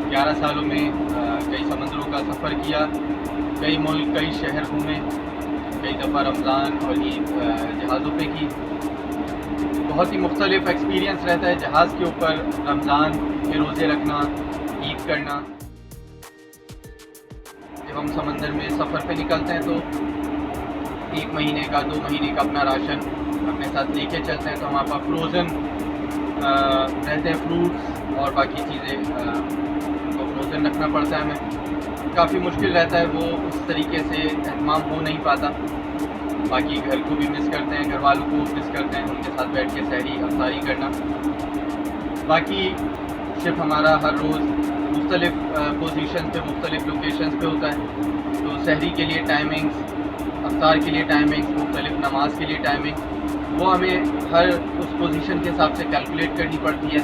11 सालों में कई समंदरों का सफ़र किया, कई मुल्क, कई शहर घूमे, कई दफ़ा रमज़ान और ईद जहाज़ों पे की। बहुत ही मुख्तलिफ एक्सपीरियंस रहता है जहाज़ के ऊपर रमज़ान के रोज़े रखना, ईद करना। जब हम समंदर में सफ़र पे निकलते हैं तो 1 महीने का 2 महीने का अपना राशन अपने साथ लेके चलते हैं, तो हमारे पास फ्रोज़न रहते हैं फ्रूट्स और बाकी चीज़ें तो फ्रोज़न रखना पड़ता है हमें। काफ़ी मुश्किल रहता है, वो उस तरीके से एहतमाम हो नहीं पाता। बाकी घर को भी मिस करते हैं, घर वालों को मिस करते हैं, उनके साथ बैठ के सहरी अफ्तारी करना। बाकी शिप हमारा हर रोज़ मुख्तलिफ़ पोजीशन पे, मुख्तलिफ़ लोकेशंस पे होता है, तो सहरी के लिए टाइमिंग्स, अफ्तार के लिए टाइमिंग्स, मुख्तलिफ़ नमाज के लिए टाइमिंग, वो हमें हर उस पोजीशन के हिसाब से कैलकुलेट करनी पड़ती है,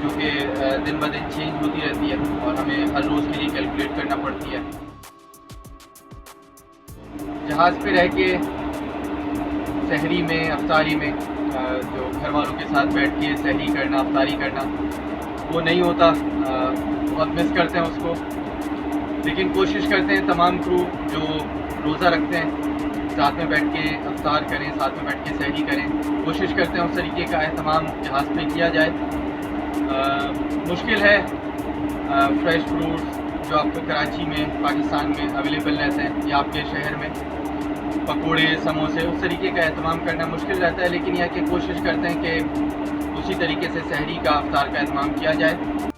जो कि दिन ब दिन चेंज होती रहती है और हमें हर रोज़ के लिए कैलकुलेट करना पड़ती है। जहाज़ पे रह के सहरी में, अफ्तारी में जो घर वालों के साथ बैठ के सहरी करना, अफ्तारी करना, वो नहीं होता। बहुत मिस करते हैं उसको, लेकिन कोशिश करते हैं तमाम क्रू जो रोज़ा रखते हैं साथ में बैठ के अफ्तार करें, साथ में बैठ के सहरी करें। कोशिश करते हैं उस तरीके का एहतमाम जहाज़ पे किया जाए। मुश्किल है फ्रेश फ्रूट्स जो आपको कराची में, पाकिस्तान में अवेलेबल रहते हैं या आपके शहर में, पकोड़े, समोसे, उस तरीके का एहतमाम करना मुश्किल रहता है, लेकिन यह कि कोशिश करते हैं कि उसी तरीके से सहरी का, अफ्तार का एहतमाम किया जाए।